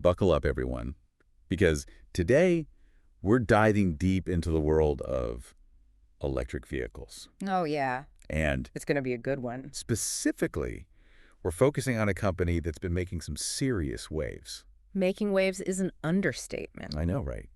buckle up, everyone, because today we're diving deep into the world of electric vehicles. Oh, yeah. And It's going to be a good one. specifically, we're focusing on a company that's been making some serious waves. Making waves is an understatement. I know, right?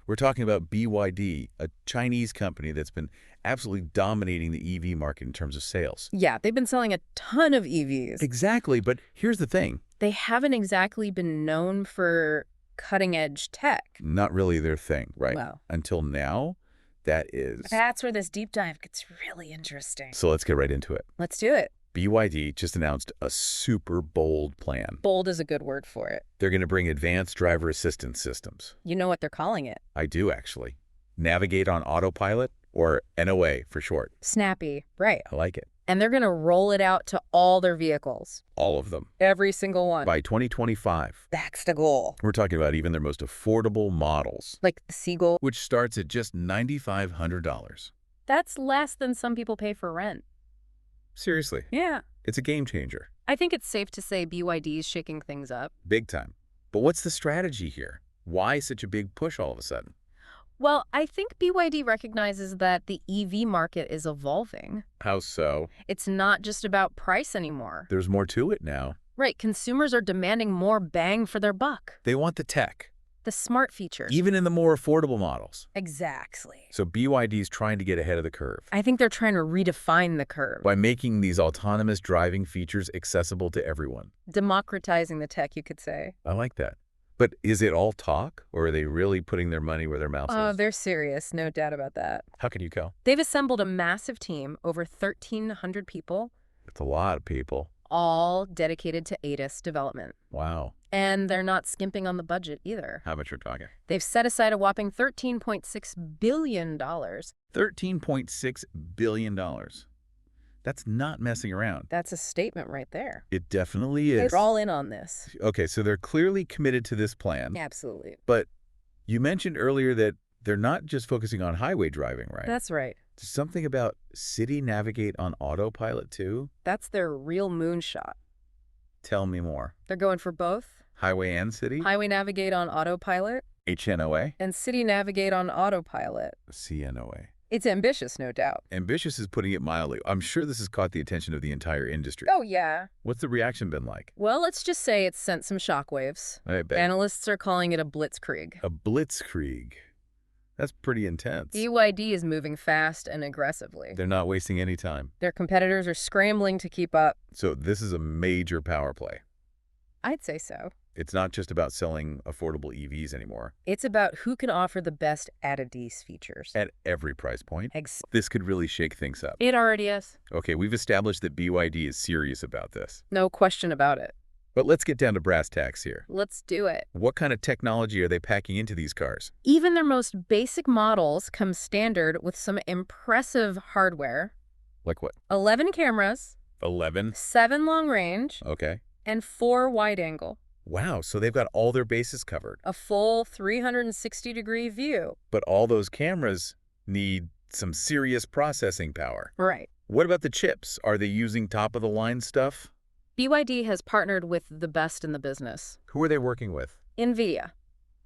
We're talking about BYD, a Chinese company that's been absolutely dominating the EV market in terms of sales. Yeah, they've been selling a ton of EVs. Exactly, but here's the thing. They haven't exactly been known for cutting-edge tech. Not really their thing, right? Well. Until now, that is. That's where this deep dive gets really interesting. So let's get right into it. Let's do it. BYD just announced a super bold plan. Bold is a good word for it. They're going to bring advanced driver assistance systems. You know what they're calling it. I do, actually. Navigate on Autopilot, or NOA for short. Snappy, right. I like it. And they're going to roll it out to all their vehicles. All of them. Every single one. By 2025. That's the goal. We're talking about even their most affordable models. Like the Seagull. Which starts at just $9,500. That's less than some people pay for rent. Seriously. Yeah. It's a game changer. I think it's safe to say BYD is shaking things up. Big time. But what's the strategy here? Why such a big push all of a sudden? Well, I think BYD recognizes that the EV market is evolving. How so? It's not just about price anymore. There's more to it now. Right, consumers are demanding more bang for their buck. They want the tech. The smart features. Even in the more affordable models. Exactly. So BYD's trying to get ahead of the curve. I think they're trying to redefine the curve. By making these autonomous driving features accessible to everyone. Democratizing the tech, you could say. I like that. But is it all talk, or are they really putting their money where their mouth Oh, is? they're serious, no doubt about that. How can you tell? They've assembled a massive team, over 1,300 people, It's a lot of people. all dedicated to ADAS development. Wow. And they're not skimping on the budget either. How much we're talking? They've set aside a whopping $13.6 billion. $13.6 billion. That's not messing around. That's a statement right there. It definitely is. They're all in on this. Okay, so they're clearly committed to this plan. Absolutely. But you mentioned earlier that they're not just focusing on highway driving, right? That's right. Something about city navigate on autopilot, too? That's their real moonshot. Tell me more. They're going for both. Highway and city? Highway navigate on autopilot HNOA? and city navigate on autopilot. CNOA. It's ambitious, no doubt. Ambitious is putting it mildly. I'm sure this has caught the attention of the entire industry. Oh, yeah. What's the reaction been like? Well, let's just say it's sent some shockwaves. I bet. Analysts are calling it a blitzkrieg. A blitzkrieg. That's pretty intense. BYD is moving fast and aggressively. They're not wasting any time. Their competitors are scrambling to keep up. So this is a major power play. I'd say so. It's not just about selling affordable EVs anymore. It's about who can offer the best ADAS features. At every price point. Ex- This could really shake things up. It already is. Okay, we've established that BYD is serious about this. No question about it. But let's get down to brass tacks here. Let's do it. What kind of technology are they packing into these cars? Even their most basic models come standard with some impressive hardware. Like what? 11 cameras, 11? 7 long range, Okay. and 4 wide angle. Wow, so they've got all their bases covered. A full 360-degree view. But all those cameras need some serious processing power. Right. What about the chips? Are they using top-of-the-line stuff? BYD has partnered with the best in the business. Who are they working with? NVIDIA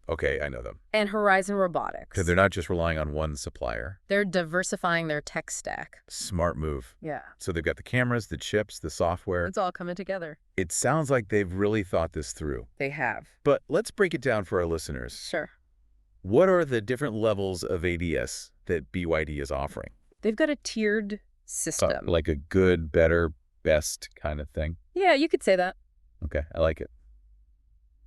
Okay, I know them. and Horizon Robotics. So they're not just relying on one supplier. They're diversifying their tech stack. Smart move. Yeah. So they've got the cameras, the chips, the software. It's all coming together. It sounds like they've really thought this through. They have. But let's break it down for our listeners. Sure. What are the different levels of ADS that BYD is offering? They've got a tiered system. Like a good, better, best kind of thing? Yeah, you could say that. Okay, I like it.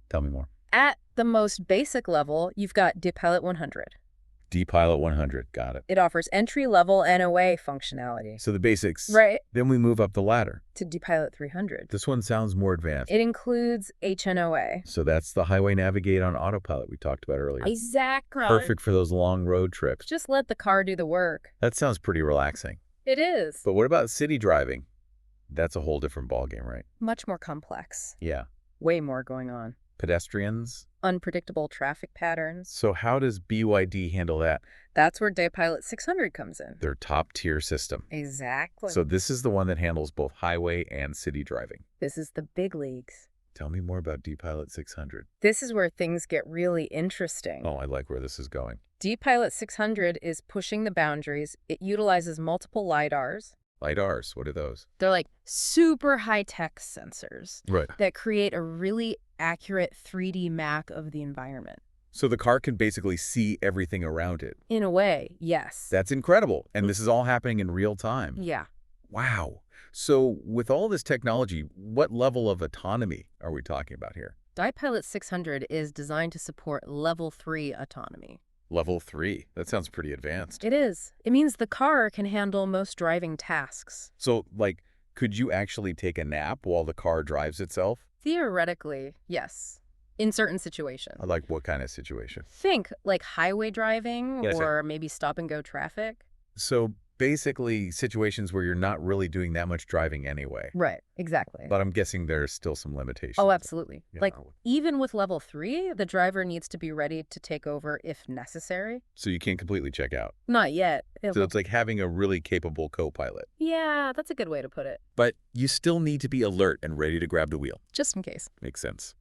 Tell me more. At the most basic level, you've got DiPilot 100. DiPilot 100, got it. It offers entry-level NOA functionality. So the basics. Right. Then we move up the ladder. To DiPilot 300. This one sounds more advanced. It includes HNOA. So that's the highway navigate on autopilot we talked about earlier. Exactly. Perfect for those long road trips. Just let the car do the work. That sounds pretty relaxing. It is. But what about city driving? That's a whole different ballgame, right? Much more complex. Yeah. Way more going on. Pedestrians? Unpredictable traffic patterns. So how does BYD handle that? That's where DiPilot 600 comes in. Their top-tier system. Exactly. So this is the one that handles both highway and city driving. This is the big leagues. Tell me more about DiPilot 600. This is where things get really interesting. Oh, I like where this is going. DiPilot 600 is pushing the boundaries. It utilizes multiple LiDARs. LiDARs, what are those? They're like super high-tech sensors Right. that create a really accurate 3D map of the environment. So the car can basically see everything around it. In a way, yes. That's incredible. And this is all happening in real time. Yeah. Wow. So with all this technology, what level of autonomy are we talking about here? DiPilot 600 is designed to support level 3 autonomy. Level 3. That sounds pretty advanced. It is. It means the car can handle most driving tasks. So, like, could you actually take a nap while the car drives itself? Theoretically, yes. In certain situations. Like what kind of situation? Think like highway driving Yes, or maybe stop-and-go traffic. So basically situations where you're not really doing that much driving anyway. Right, exactly. But I'm guessing there's still some limitations. Oh, absolutely. Yeah. Like, even with level 3, the driver needs to be ready to take over if necessary. So you can't completely check out. Not yet. So it's like having a really capable co-pilot. Yeah, that's a good way to put it. But you still need to be alert and ready to grab the wheel. Just in case. Makes sense.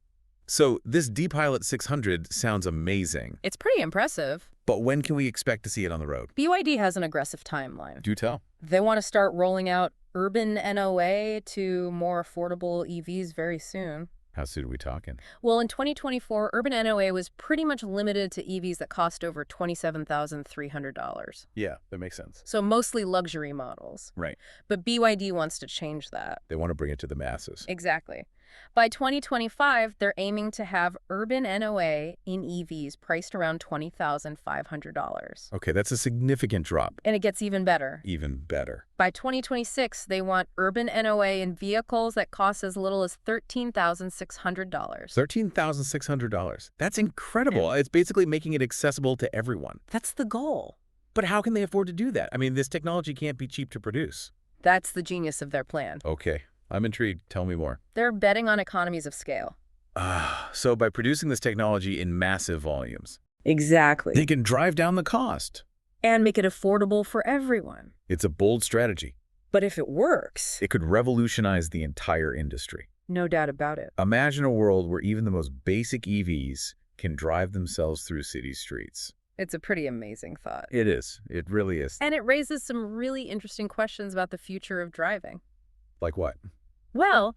So this DiPilot 600 sounds amazing. It's pretty impressive. But when can we expect to see it on the road? BYD has an aggressive timeline. Do tell. They want to start rolling out urban NOA to more affordable EVs very soon. How soon are we talking? Well, in 2024, urban NOA was pretty much limited to EVs that cost over $27,300. Yeah, that makes sense. So mostly luxury models. Right. But BYD wants to change that. They want to bring it to the masses. Exactly. By 2025, they're aiming to have urban NOA in EVs priced around $20,500. Okay, that's a significant drop. And it gets even better. Even better. By 2026, they want urban NOA in vehicles that cost as little as $13,600. $13,600. That's incredible. It's basically making it accessible to everyone. That's the goal. But how can they afford to do that? I mean, this technology can't be cheap to produce. That's the genius of their plan. Okay, I'm intrigued. Tell me more. They're betting on economies of scale. So by producing this technology in massive volumes, Exactly. they can drive down the cost. And make it affordable for everyone. It's a bold strategy. But if it works, It could revolutionize the entire industry. no doubt about it. Imagine a world where even the most basic EVs can drive themselves through city streets. It's a pretty amazing thought. It is. It really is. And it raises some really interesting questions about the future of driving. Like what? Well,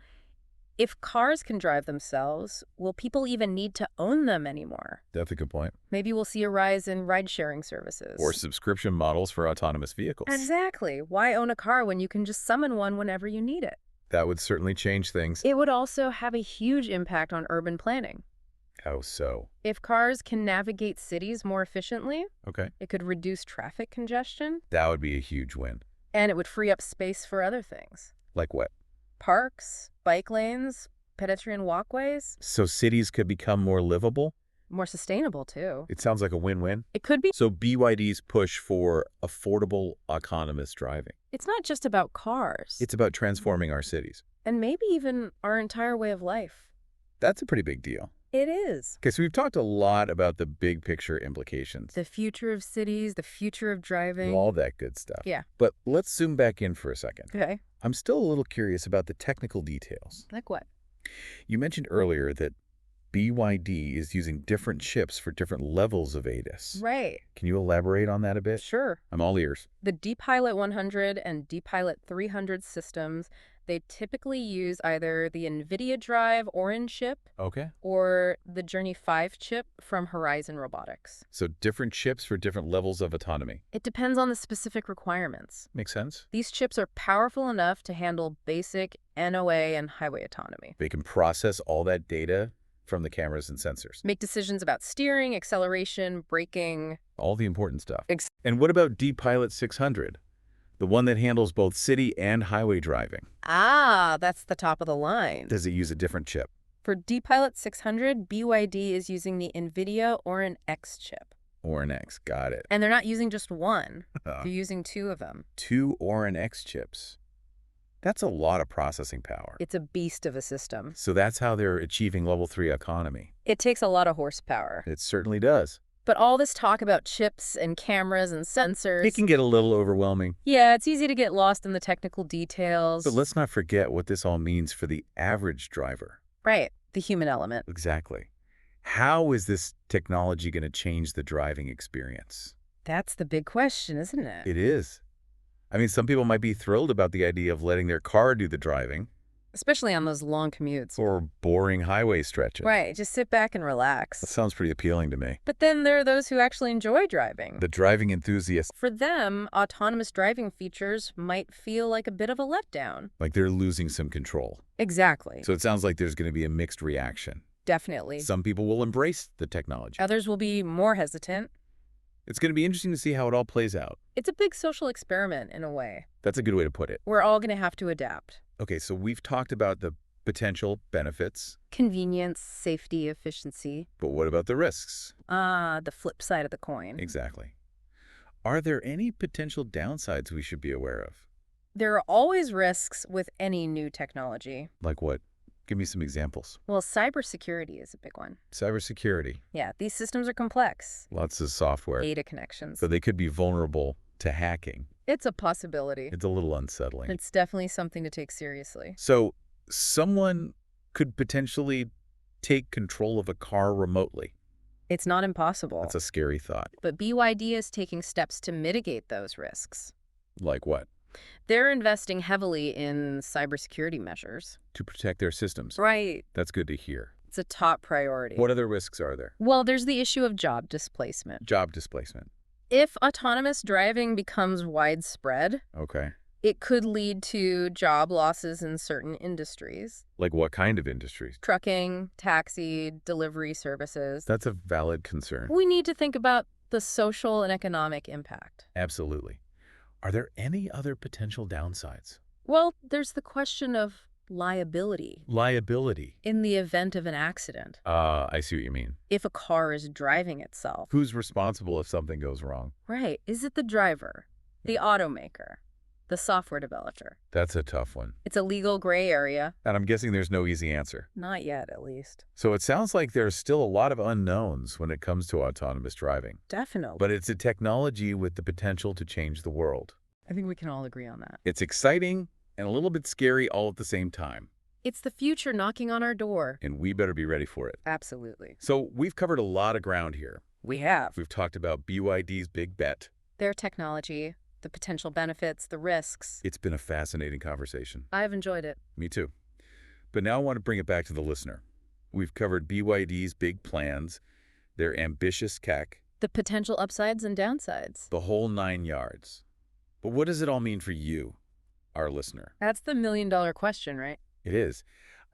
if cars can drive themselves, will people even need to own them anymore? That's a good point. Maybe we'll see a rise in ride-sharing services. Or subscription models for autonomous vehicles. Exactly. Why own a car when you can just summon one whenever you need it? That would certainly change things. It would also have a huge impact on urban planning. How so? If cars can navigate cities more efficiently, Okay. it could reduce traffic congestion, That would be a huge win. and it would free up space for other things. Like what? Parks, bike lanes, pedestrian walkways, So cities could become more livable? more sustainable too. It sounds like a win-win. It could be. So BYD's push for affordable autonomous driving. It's not just about cars. It's about transforming our cities. And maybe even our entire way of life. That's a pretty big deal. It is. Okay, so we've talked a lot about the big picture implications. The future of cities, the future of driving. All that good stuff. Yeah. But let's zoom back in for a second. Okay. I'm still a little curious about the technical details. Like what? You mentioned earlier that BYD is using different chips for different levels of ADAS. Right. Can you elaborate on that a bit? Sure. I'm all ears. The DiPilot 100 and DiPilot 300 systems, they typically use either the NVIDIA Drive Orin chip Okay. or the Journey 5 chip from Horizon Robotics. So different chips for different levels of autonomy. It depends on the specific requirements. Makes sense. These chips are powerful enough to handle basic NOA and highway autonomy. They can process all that data from the cameras and sensors. Make decisions about steering, acceleration, braking. All the important stuff. And what about DiPilot 600? The one that handles both city and highway driving. Ah, that's the top of the line. Does it use a different chip? For DiPilot 600, BYD is using the NVIDIA Orin X chip. Orin X, got it. And they're not using just one. They're using two of them. 2 Orin X chips. That's a lot of processing power. It's a beast of a system. So that's how they're achieving level 3 autonomy. It takes a lot of horsepower. It certainly does. But all this talk about chips and cameras and sensors... It can get a little overwhelming. Yeah, it's easy to get lost in the technical details. But let's not forget what this all means for the average driver. Right. The human element. Exactly. How is this technology going to change the driving experience? That's the big question, isn't it? It is. I mean, some people might be thrilled about the idea of letting their car do the driving. Especially on those long commutes. Or boring highway stretches. Right, just sit back and That relax. sounds pretty appealing to me. But then there are those who actually enjoy driving. The driving enthusiasts, For them, autonomous driving features might feel like a bit of a letdown. like they're losing some control. Exactly. So it sounds like there's going to be a mixed reaction. Definitely. Some people will embrace the technology. Others will be more hesitant. It's going to be interesting to see how it all plays out. It's a big social experiment in a way. That's a good way to put it. We're all going to have to adapt. Okay, so we've talked about the potential benefits, Convenience, safety, efficiency. but what about the risks? The flip side of the coin. Exactly. Are there any potential downsides we should be aware of? There are always risks with any new technology. Like what? Give me some examples. Well, cybersecurity is a big one. Cybersecurity. Yeah, these systems are complex. Lots of software. Data connections. So they could be vulnerable to hacking. It's a possibility. It's a little unsettling. It's definitely something to take seriously. So someone could potentially take control of a car remotely. It's not impossible. That's a scary thought. But BYD is taking steps to mitigate those risks. Like what? They're investing heavily in cybersecurity measures. To protect their systems. Right. That's good to hear. It's a top priority. What other risks are there? Well, there's the issue of job displacement. Job displacement. If autonomous driving becomes widespread, Okay. it could lead to job losses in certain industries. Like what kind of industries? Trucking, taxi, delivery services. That's a valid concern. We need to think about the social and economic impact. Absolutely. Are there any other potential downsides? Well, there's the question of liability Liability. in the event of an accident. I see what you mean. If a car is driving itself. Who's responsible if something goes wrong? Right. Is it the driver, the automaker, the software developer? That's a tough one. It's a legal gray area. And I'm guessing there's no easy answer. Not yet, at least. So it sounds like there's still a lot of unknowns when it comes to autonomous driving. Definitely. But it's a technology with the potential to change the world. I think we can all agree on that. It's exciting and a little bit scary all at the same time. It's the future knocking on our door. And we better be ready for it. Absolutely. So we've covered a lot of ground here. We have. We've talked about BYD's big bet. Their technology, the potential benefits, the risks. It's been a fascinating conversation. I've enjoyed it. Me too. But now I want to bring it back to the listener. We've covered BYD's big plans, their ambitious CAC, The potential upsides and downsides. the whole 9 yards. But what does it all mean for you, our listener? That's the million-dollar question, right? It is.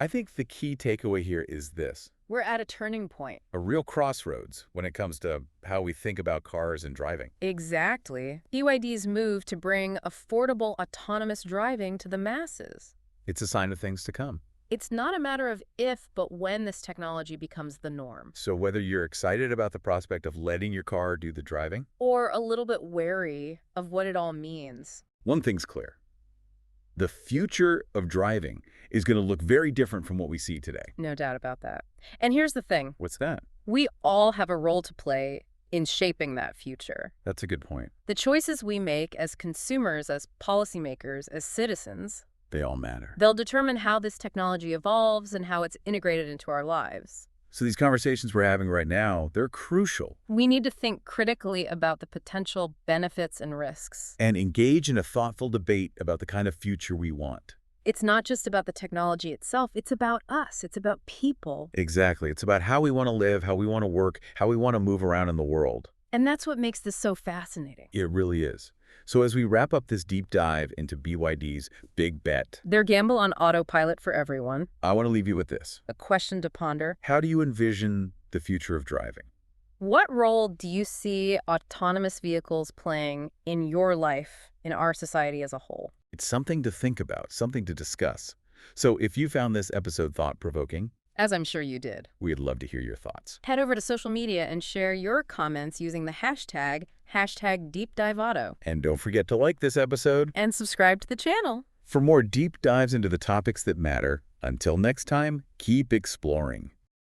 I think the key takeaway here is this. We're at a turning point. A real crossroads when it comes to how we think about cars and driving. Exactly. BYD's move to bring affordable autonomous driving to the masses. It's a sign of things to come. It's not a matter of if, but when this technology becomes the norm. So whether you're excited about the prospect of letting your car do the driving, Or a little bit wary of what it all means. one thing's clear. The future of driving is going to look very different from what we see today. No doubt about that. And here's the thing. What's that? We all have a role to play in shaping that future. That's a good point. The choices we make as consumers, as policymakers, as citizens, They all matter. they'll determine how this technology evolves and how it's integrated into our lives. So these conversations we're having right now, they're crucial. We need to think critically about the potential benefits and risks. And engage in a thoughtful debate about the kind of future we want. It's not just about the technology itself, it's about us, it's about people. Exactly. It's about how we want to live, how we want to work, how we want to move around in the world. And that's what makes this so fascinating. It really is. So as we wrap up this deep dive into BYD's big bet, Their gamble on autopilot for everyone, I want to leave you with this. a question to ponder. How do you envision the future of driving? What role do you see autonomous vehicles playing in your life, in our society as a whole? It's something to think about, something to discuss. So if you found this episode thought-provoking, As I'm sure you did. we'd love to hear your thoughts. Head over to social media and share your comments using the hashtag #DeepDiveAuto. And don't forget to like this episode. And subscribe to the channel. For more deep dives into the topics that matter, until next time, keep exploring.